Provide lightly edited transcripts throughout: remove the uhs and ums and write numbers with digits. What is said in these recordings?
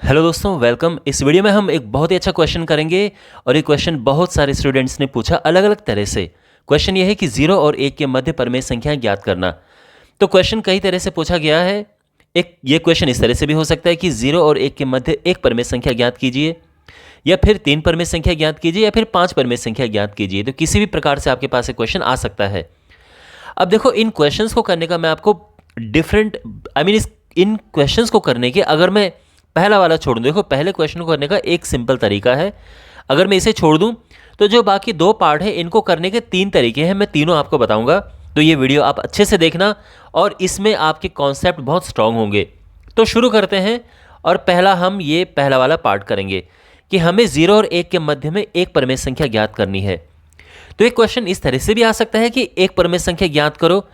Hello दोस्तों, welcome. इस video में हम एक बहुत ही अच्छा क्वेश्चन करेंगे और ये क्वेश्चन बहुत सारे स्टूडेंट्स ने पूछा अलग अलग तरह से। क्वेश्चन ये है कि 0 और 1 के मध्य परमेय संख्या ज्ञात करना। तो क्वेश्चन कई तरह से पूछा गया है। एक ये क्वेश्चन इस तरह से भी हो सकता है कि 0 और 1 के मध्य एक परमेय संख्या ज्ञात कीजिए, या फिर 3 परमेय संख्या ज्ञात कीजिए, या फिर 5 परमेय संख्या ज्ञात कीजिए। तो किसी भी प्रकार से आपके पास एक क्वेश्चन आ सकता है। अब देखो, इन क्वेश्चंस को करने का मैं आपको डिफरेंट इन क्वेश्चंस को करने के, अगर मैं पहला वाला छोड़ दूं, देखो पहले क्वेश्चन को करने का एक सिंपल तरीका है। अगर मैं इसे छोड़ दूं तो जो बाकी दो पार्ट है इनको करने के 3 तरीके हैं। मैं तीनों आपको बताऊंगा, तो ये वीडियो आप अच्छे से देखना और इसमें आपके कॉन्सेप्ट बहुत स्ट्रांग होंगे। तो शुरू करते हैं। और हम ये पहला वाला पार्ट करेंगे कि हमें 0 और 1 के मध्य में एक परमेय संख्या ज्ञात करनी है। तो एक क्वेश्चन इस तरह से भी आ सकता है कि एक परमेय संख्या ज्ञात करो,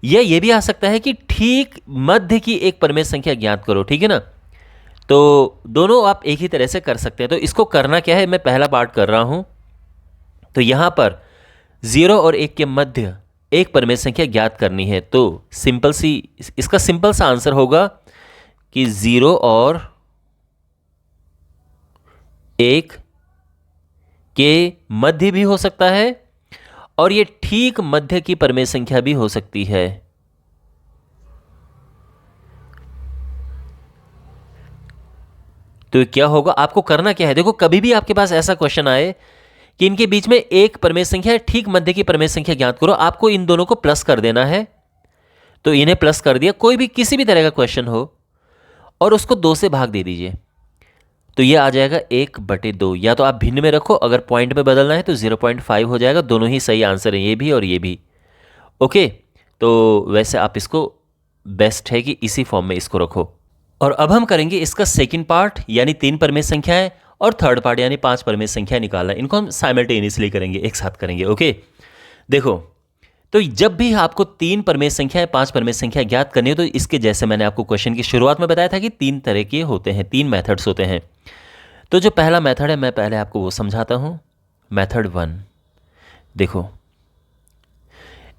या ये भी आ सकता है कि ठीक मध्य की एक परमेय संख्या ज्ञात करो। ठीक है ना? तो दोनों आप एक ही तरह से कर सकते हैं। तो इसको करना क्या है, मैं पहला पार्ट कर रहा हूं। तो यहां पर 0 और 1 के मध्य एक परमेय संख्या ज्ञात करनी है। तो इसका सिंपल सा आंसर होगा कि 0 और 1 के मध्य भी हो सकता है, और ये ठीक मध्य की परमेय संख्या भी हो सकती है। तो क्या होगा, आपको करना क्या है, देखो कभी भी आपके पास ऐसा क्वेश्चन आए कि इनके बीच में एक परमेय संख्या है, ठीक मध्य की परमेय संख्या ज्ञात करो, आपको इन दोनों को प्लस कर देना है। तो इन्हें प्लस कर दिया, कोई भी किसी भी तरह का क्वेश्चन हो, और उसको 2 से भाग दे दीजिए। तो ये आ जाएगा 1/2। या तो आप भिन्न में रखो, अगर पॉइंट में बदलना है तो 0.5 हो जाएगा। दोनों ही सही आंसर है, ये भी और ये भी। ओके, तो वैसे आप इसको बेस्ट है कि इसी फॉर्म में इसको रखो। और अब हम करेंगे इसका सेकंड पार्ट, यानी 3 परमेय संख्याएं, और थर्ड पार्ट यानी 5 परमेय संख्या निकालना। इनको हम साइमल्टेनियसली करेंगे, एक साथ करेंगे। ओके, देखो, तो जब भी आपको 3 परमेय संख्याएं 5 परमेय संख्या ज्ञात करनी हो, तो इसके जैसे मैंने आपको क्वेश्चन की शुरुआत में बताया था कि 3 तरह के होते हैं, 3 मेथड्स होते हैं। तो जो पहला मेथड है, मैं पहले आपको वो समझाता हूं। मेथड 1, देखो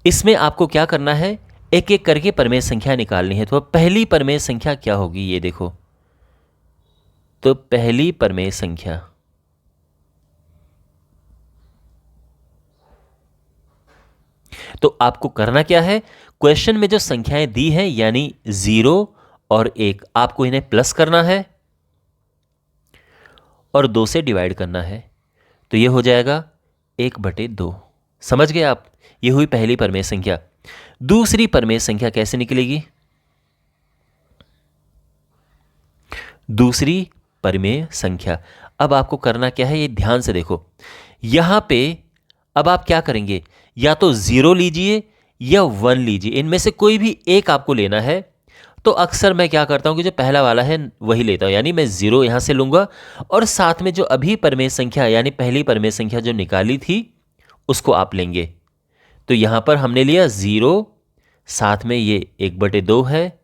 इसमें आपको क्या करना है, एक एक करके परमेय संख्या निकालनी है। तो पहली परमेय संख्या क्या होगी, ये देखो। तो पहली परमेय संख्या, तो आपको करना क्या है, क्वेश्चन में जो संख्याएं दी हैं यानी 0 और 1, आपको इन्हें प्लस करना है और 2 से डिवाइड करना है। तो ये हो जाएगा 1/2। समझ गए आप? ये हुई पहली परमेय संख्या। दूसरी परमेय संख्या कैसे निकलेगी? दूसरी परमेय संख्या, अब आपको करना क्या है, ये ध्यान से देखो। यहां पे अब आप क्या करेंगे, या तो 0 लीजिए या 1 लीजिए, इनमें से कोई भी एक आपको लेना है। तो अक्सर मैं क्या करता हूं कि जो पहला वाला है वही लेता हूं, यानी मैं 0 यहां से लूंगा, और साथ में जो अभी परमेय संख्या यानी पहली परमेय संख्या जो निकाली थी उसको आप लेंगे। तो यहां पर हमने लिया 0, साथ में ये 1/2 है,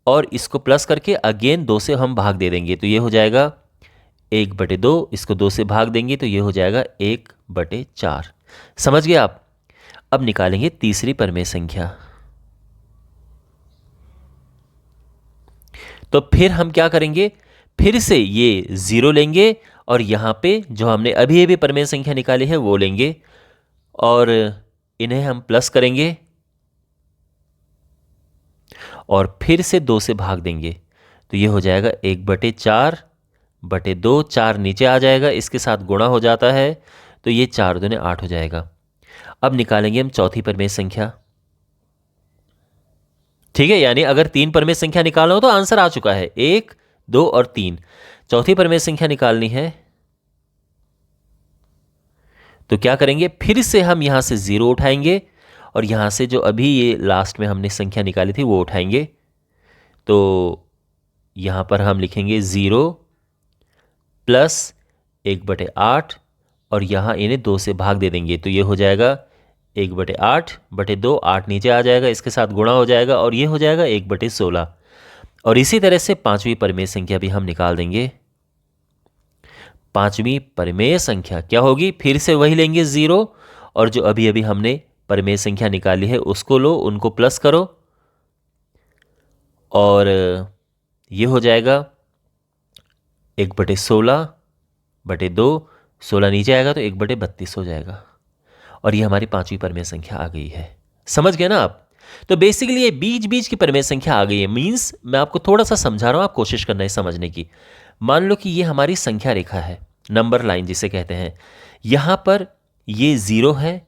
और इसको प्लस करके अगेन 2 से हम भाग दे देंगे। तो ये हो जाएगा 1/2, इसको 2 से भाग देंगे तो ये हो जाएगा 1/4। समझ गए आप? अब निकालेंगे तीसरी परमेय संख्या। तो फिर हम क्या करेंगे, फिर से ये 0 लेंगे, और यहां पे जो हमने अभी अभी परमेय संख्या निकाली है वो लेंगे, और इन्हें हम प्लस करेंगे, और फिर से 2 से भाग देंगे। तो ये हो जाएगा 1/4/2, 4 नीचे आ जाएगा, इसके साथ गुणा हो जाता है, तो ये 4 दूने 8 हो जाएगा। अब निकालेंगे हम चौथी परमेय संख्या। ठीक है, यानी अगर 3 परमेय संख्या निकालना हो तो आंसर आ चुका है, 1, 2 और 3। चौथी परमेय संख्या निकालनी है, तो क्या करेंगे, फिर से हम यहां से 0 उठाएंगे, और यहां से जो अभी ये लास्ट में हमने संख्या निकाली थी वो उठाएंगे। तो यहां पर हम लिखेंगे 0 प्लस 1/8, और यहां इन्हें 2 से भाग दे देंगे। तो ये हो जाएगा 1/8/2, 8 नीचे आ जाएगा, इसके साथ गुणा हो जाएगा, और ये हो जाएगा 1/16। और इसी तरह से पांचवी परमेय संख्या भी हम निकाल देंगे। पांचवी परमेय संख्या क्या होगी, फिर से वही लेंगे 0, और जो अभी अभी हमने परमेय संख्या निकाली है उसको लो, उनको प्लस करो, और ये हो जाएगा 1/16/2, 16 नीचे आएगा तो 1/32 हो जाएगा। और ये हमारी पांचवी परमेय संख्या आ गई है। समझ गए ना आप? तो बेसिकली ये बीच बीच की परमेय संख्या आ गई है। मीन्स मैं आपको थोड़ा सा समझा रहा हूं, आप कोशिश करना है समझने की। मान लो कि ये हमारी संख्या रेखा है, नंबर लाइन जिसे कहते हैं। यहां पर ये 0 है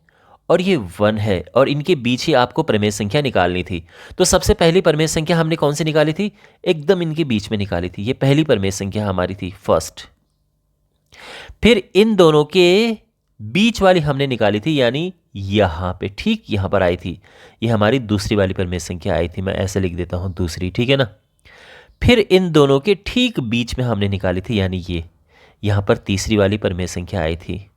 और ये 1 है, और इनके बीच ही आपको परमेय संख्या निकालनी थी। तो सबसे पहली परमेय संख्या हमने कौन सी निकाली थी? एकदम इनके बीच में निकाली थी। ये पहली परमेय संख्या हमारी थी, फर्स्ट। फिर इन दोनों के बीच वाली हमने निकाली थी, यानी यहां पे, ठीक यहां पर आई थी। ये हमारी दूसरी वाली परमेय संख्या आई थी। मैं ऐसे लिख देता हूं, दूसरी, ठीक है ना। फिर इन दोनों के ठीक बीच में हमने निकाली थी, यानी ये यहां पर तीसरी वाली परमेय संख्या आई थी।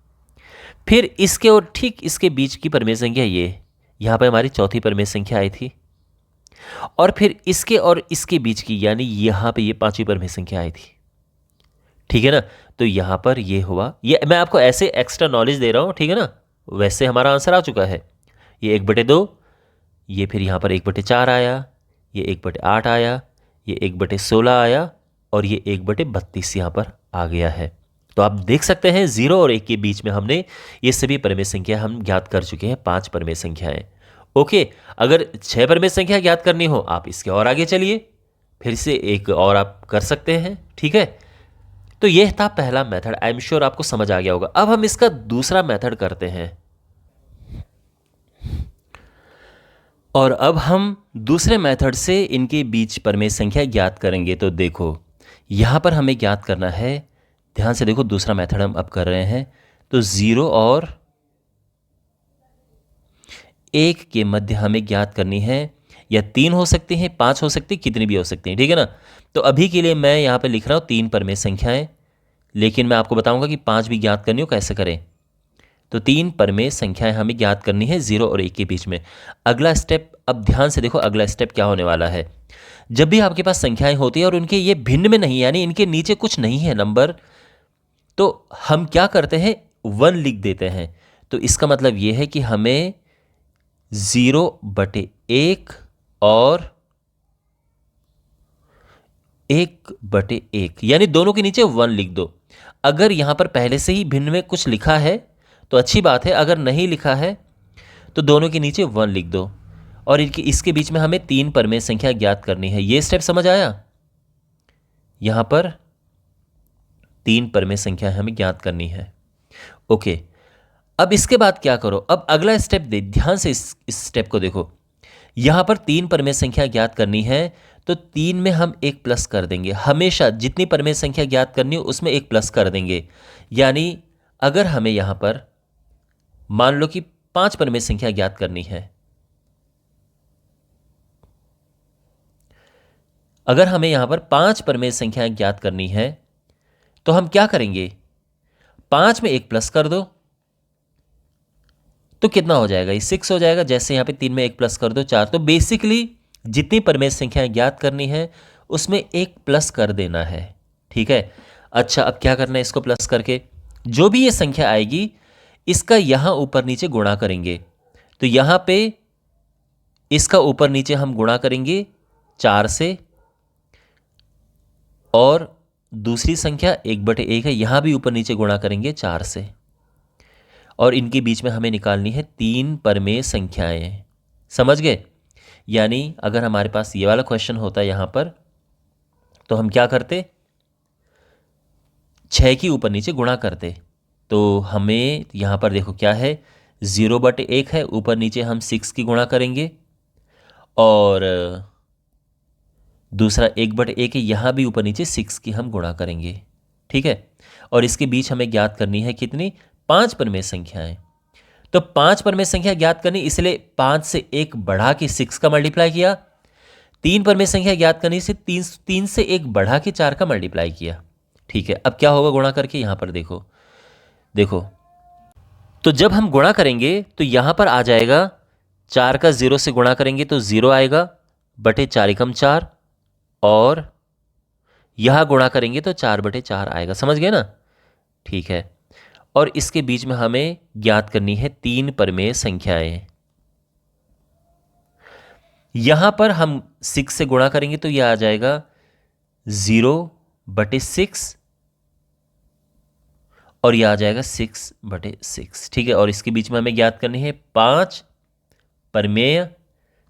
फिर इसके और ठीक इसके बीच की परमेय संख्या ये, यहां पर हमारी चौथी परमेय संख्या आई थी। और फिर इसके और इसके बीच की, यानी यहां पे ये पांचवी परमेय संख्या आई थी। ठीक है ना। तो यहां पर ये हुआ, ये मैं आपको ऐसे एक्स्ट्रा नॉलेज दे रहा हूं, ठीक है ना। वैसे हमारा आंसर आ चुका है। ये 1/2, ये फिर यहां पर 1/4 आया, ये 1/8 आया, ये 1/16 आया, और ये 1/32 यहां पर आ गया है। तो आप देख सकते हैं 0 और 1 के बीच में हमने ये सभी परमेय संख्या हम ज्ञात कर चुके हैं, 5 परमेय संख्याएं। ओके, अगर 6 परमेय संख्या ज्ञात करनी हो, आप इसके और आगे चलिए, फिर से एक और आप कर सकते हैं, ठीक है। तो यह था पहला मेथड। आई एम श्योर आपको समझ आ गया होगा। अब हम इसका दूसरा मेथड करते हैं, और अब हम दूसरे मेथड से इनके बीच परमेय संख्या ज्ञात करेंगे। तो देखो, यहां पर हमें ज्ञात करना है, ध्यान से देखो, दूसरा मेथड हम अब कर रहे हैं। तो 0 और 1 के मध्य हमें ज्ञात करनी है, या 3 हो सकती हैं, 5 हो सकती, कितनी भी हो सकती हैं, ठीक है ना। तो अभी के लिए मैं यहां पर लिख रहा हूं 3 परमेय संख्याएं, लेकिन मैं आपको बताऊंगा कि 5 भी ज्ञात करनी हो कैसे करें। तो 3 परमेय संख्याएं हमें ज्ञात करनी है 0 और 1 के बीच में। अगला स्टेप, अब ध्यान से देखो, अगला स्टेप क्या होने वाला है। जब भी आपके पास संख्याएं होती है और उनके ये भिन्न में नहीं, यानी इनके नीचे कुछ नहीं है नंबर, तो हम क्या करते हैं, 1 लिख देते हैं। तो इसका मतलब ये है कि हमें 0/1 और 1/1, यानी दोनों के नीचे 1 लिख दो। अगर यहां पर पहले से ही भिन्न में कुछ लिखा है तो अच्छी बात है, अगर नहीं लिखा है तो दोनों के नीचे 1 लिख दो। और इसके बीच में हमें 3 परमेय संख्या ज्ञात करनी है। ये स्टेप समझ आया? यहां पर 3 परमेय संख्या हमें ज्ञात करनी है। ओके, अब इसके बाद क्या करो, अब अगला स्टेप दे, ध्यान से इस स्टेप को देखो। यहां पर 3 परमेय संख्या ज्ञात करनी है, तो 3 में हम 1 प्लस कर देंगे। हमेशा जितनी परमेय संख्या ज्ञात करनी हो उसमें 1 प्लस कर देंगे। यानी अगर हमें यहां पर मान लो कि 5 परमेय संख्या ज्ञात करनी है, अगर हमें यहां पर 5 परमेय संख्याएं ज्ञात करनी है, तो हम क्या करेंगे, 5 में 1 प्लस कर दो, तो कितना हो जाएगा, ये 6 हो जाएगा। जैसे यहां पे 3 में 1 प्लस कर दो, 4। तो बेसिकली जितनी परमेय संख्याएं ज्ञात करनी है उसमें 1 प्लस कर देना है, ठीक है। अच्छा, अब क्या करना है, इसको प्लस करके जो भी ये संख्या आएगी इसका यहां ऊपर नीचे गुणा करेंगे। तो यहां पे इसका ऊपर नीचे हम गुणा करेंगे 4 से, और दूसरी संख्या 1/1 है, यहां भी ऊपर नीचे गुणा करेंगे 4 से, और इनके बीच में हमें निकालनी है 3 परमेय संख्याएं। समझ गए? यानी अगर हमारे पास ये वाला क्वेश्चन होता है यहां पर, तो हम क्या करते, 6 की ऊपर नीचे गुणा करते। तो हमें यहां पर देखो क्या है, 0/1 है, ऊपर नीचे हम 6 की गुणा करेंगे, और दूसरा 1/1 है, यहां भी ऊपर नीचे 6 की हम गुणा करेंगे, ठीक है। और इसके बीच हमें ज्ञात करनी है कितनी, 5 परमेय संख्याएं। तो 5 परमेय संख्या ज्ञात करनी, इसलिए 5 से 1 बढ़ा के 6 का मल्टीप्लाई किया। 3 परमेय संख्या ज्ञात करनी से 3 से 1 बढ़ा के 4 का मल्टीप्लाई किया, ठीक है। अब क्या होगा गुणा करके, यहां पर देखो, देखो, तो जब हम गुणा करेंगे तो यहां पर आ जाएगा, 4 का 0 से गुणा करेंगे तो 0 आएगा, बटे 4 एकम 4, और यहां गुणा करेंगे तो 4/4 आएगा। समझ गए ना? ठीक है। और इसके बीच में हमें ज्ञात करनी है 3 परमेय संख्याएं। यहां पर हम 6 से गुणा करेंगे तो यह आ जाएगा 0/6, और ये आ जाएगा 6/6, ठीक है। और इसके बीच में हमें ज्ञात करनी है 5 परमेय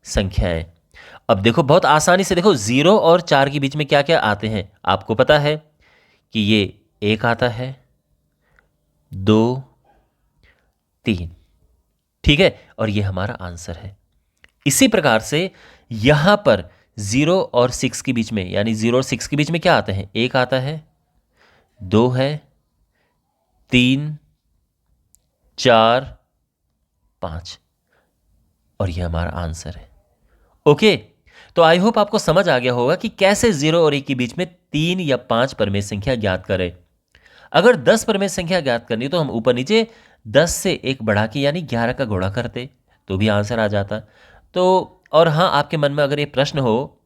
संख्याएं। अब देखो बहुत आसानी से देखो, 0 और 4 के बीच में क्या क्या आते हैं आपको पता है कि ये 1 आता है, 2, 3, ठीक है। और ये हमारा आंसर है। इसी प्रकार से यहां पर 0 और 6 के बीच में, यानी 0 और 6 के बीच में क्या आते हैं, 1 आता है, 2 है, 3, 4, 5, और ये हमारा आंसर है। ओके, तो आई होप आपको समझ आ गया होगा कि कैसे 0 और 1 के बीच में 3 या 5 परमेय संख्या ज्ञात करें। अगर 10 परमेय संख्या ज्ञात करनी तो हम ऊपर नीचे 10 से 1 बढ़ा के यानी 11 का गुणा करते तो भी आंसर आ जाता। तो और हाँ, आपके मन में अगर ये प्रश्न हो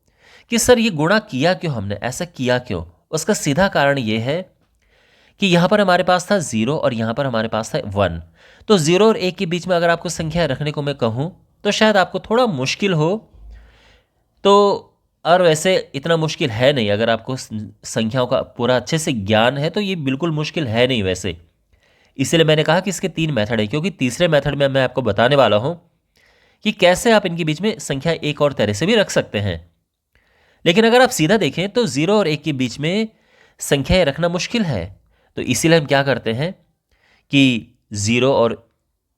कि सर ये गुणा किया क्यों, हमने ऐसा किया क्यों, उसका सीधा कारण ये है कि यहाँ पर हमारे पास था 0 और यहाँ पर हमारे पास था 1। तो 0 और 1 के बीच में अगर आपको संख्या रखने को मैं कहूँ तो शायद आपको थोड़ा मुश्किल हो। तो और वैसे इतना मुश्किल है नहीं, अगर आपको संख्याओं का पूरा अच्छे से ज्ञान है तो ये बिल्कुल मुश्किल है नहीं वैसे। इसलिए मैंने कहा कि इसके 3 मेथड है, क्योंकि तीसरे मेथड में मैं आपको बताने वाला हूँ कि कैसे आप इनके बीच में संख्या एक और तरह से भी रख सकते हैं। लेकिन अगर आप सीधा देखें तो 0 और 1 के बीच में संख्याएं रखना मुश्किल है। तो इसीलिए हम क्या करते हैं कि 0 और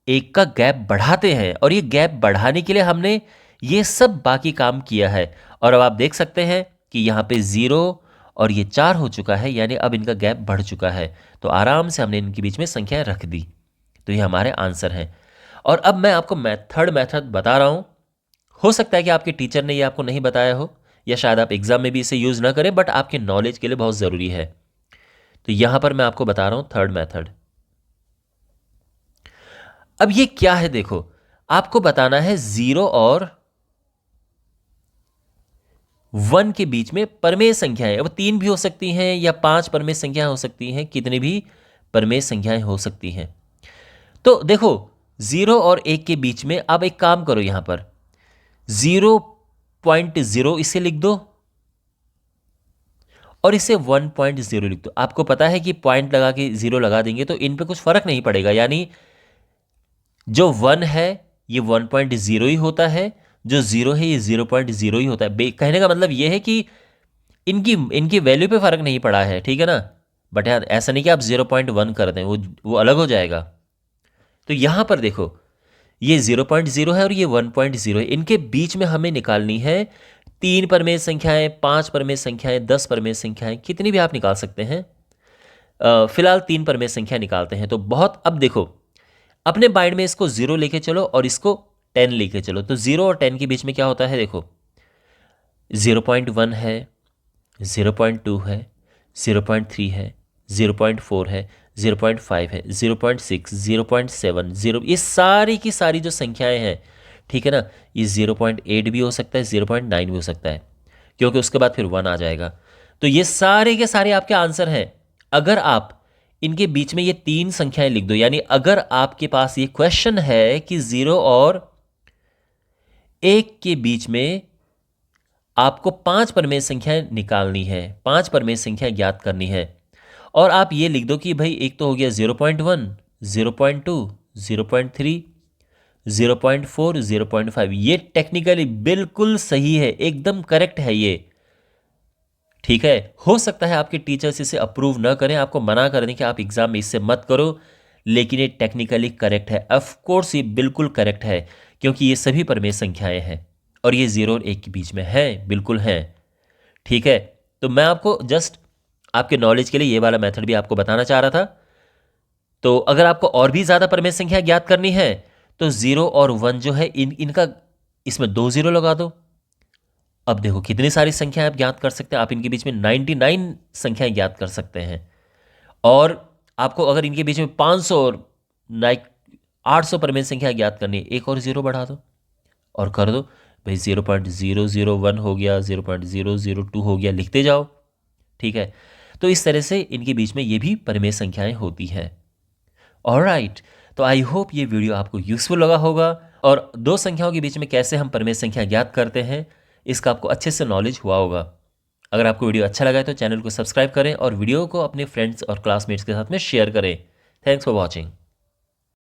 1 का गैप बढ़ाते हैं, और ये गैप बढ़ाने के लिए हमने ये सब बाकी काम किया है। और अब आप देख सकते हैं कि यहाँ पे 0 और ये 4 हो चुका है, यानी अब इनका गैप बढ़ चुका है। तो आराम से हमने इनके बीच में संख्याएं रख दी। तो ये हमारे आंसर हैं। और अब मैं आपको थर्ड मेथड बता रहा हूँ। हो सकता है कि आपके टीचर ने ये आपको नहीं बताया हो, या शायद आप एग्जाम में भी इसे यूज ना करें, बट आपके नॉलेज के लिए बहुत ज़रूरी है। तो यहां पर मैं आपको बता रहा हूं थर्ड मेथड। अब ये क्या है, देखो आपको बताना है 0 और 1 के बीच में परमेय संख्याएं। अब 3 भी हो सकती हैं या 5 परमेय संख्याएं हो सकती हैं, कितनी भी परमेय संख्याएं हो सकती हैं। तो देखो 0 और 1 के बीच में अब एक काम करो, यहां पर 0.0 इसे लिख दो और इसे 1.0 लिख दो। आपको पता है कि पॉइंट लगा के 0 लगा देंगे तो इन पे कुछ फर्क नहीं पड़ेगा, यानी जो 1 है ये 1.0 ही होता है, जो 0 है ये 0.0 ही होता है। कहने का मतलब ये है कि इनकी वैल्यू पे फर्क नहीं पड़ा है, ठीक है ना। बट यार ऐसा नहीं कि आप 0.1 कर दें, वो अलग हो जाएगा। तो यहां पर देखो ये 0.0 है और ये 1.0 है। इनके बीच में हमें निकालनी है 3 परमेय संख्याएं, 5 परमेय संख्याएं, 10 परमेय संख्याएं, कितनी भी आप निकाल सकते हैं। फिलहाल 3 परमेय संख्या निकालते हैं। तो बहुत, अब देखो अपने माइंड में इसको 0 लेके चलो और इसको 10 लेके चलो। तो 0 और 10 के बीच में क्या होता है, देखो 0.1 है, 0.2 है, 0.3 है, 0.4 है, 0.5 है, 0.6, 0.7, 0, ये सारी की सारी जो संख्याएं हैं, ठीक है ना। ये 0.8 भी हो सकता है, 0.9 भी हो सकता है, क्योंकि उसके बाद फिर 1 आ जाएगा। तो ये सारे के सारे आपके आंसर हैं। अगर आप इनके बीच में ये 3 संख्याएं लिख दो, यानी अगर आपके पास ये क्वेश्चन है कि 0 और 1 के बीच में आपको 5 परमेय संख्याएं निकालनी है, 5 परमेय संख्या ज्ञात करनी है, और आप ये लिख दो कि भाई एक तो हो गया 0.1, 0.2, 0.3, 0.4, 0.5, ये टेक्निकली बिल्कुल सही है, एकदम करेक्ट है ये, ठीक है। हो सकता है आपके टीचर्स इसे अप्रूव ना करें, आपको मना कर दें कि आप एग्जाम में इससे मत करो, लेकिन ये टेक्निकली करेक्ट है। ऑफ कोर्स ये बिल्कुल करेक्ट है, क्योंकि ये सभी परमेय संख्याएं हैं और ये 0 और 1 के बीच में है, बिल्कुल है, ठीक है। तो मैं आपको जस्ट आपके नॉलेज के लिए ये वाला मेथड भी आपको बताना चाह रहा था। तो अगर आपको और भी ज्यादा परमेय संख्या ज्ञात करनी है तो 0 और 1 जो है इनका इसमें 2 0 लगा दो। अब देखो कितनी सारी संख्याएं आप ज्ञात कर सकते हैं। आप इनके बीच में 99 संख्याएं ज्ञात कर सकते हैं, और आपको अगर इनके बीच में 500 और 800 परमेय संख्या ज्ञात करनी है, एक और 0 बढ़ा दो और कर दो भाई 0.001 हो गया, 0.002 हो गया, लिखते जाओ, ठीक है। तो इस तरह से इनके बीच में ये भी परमेय संख्याएं होती हैं। ऑलराइट, तो आई होप ये वीडियो आपको यूजफुल लगा होगा, और दो संख्याओं के बीच में कैसे हम परमेय संख्या ज्ञात करते हैं इसका आपको अच्छे से नॉलेज हुआ होगा। अगर आपको वीडियो अच्छा लगा है तो चैनल को सब्सक्राइब करें और वीडियो को अपने फ्रेंड्स और क्लासमेट्स के साथ में शेयर करें। Thanks for watching.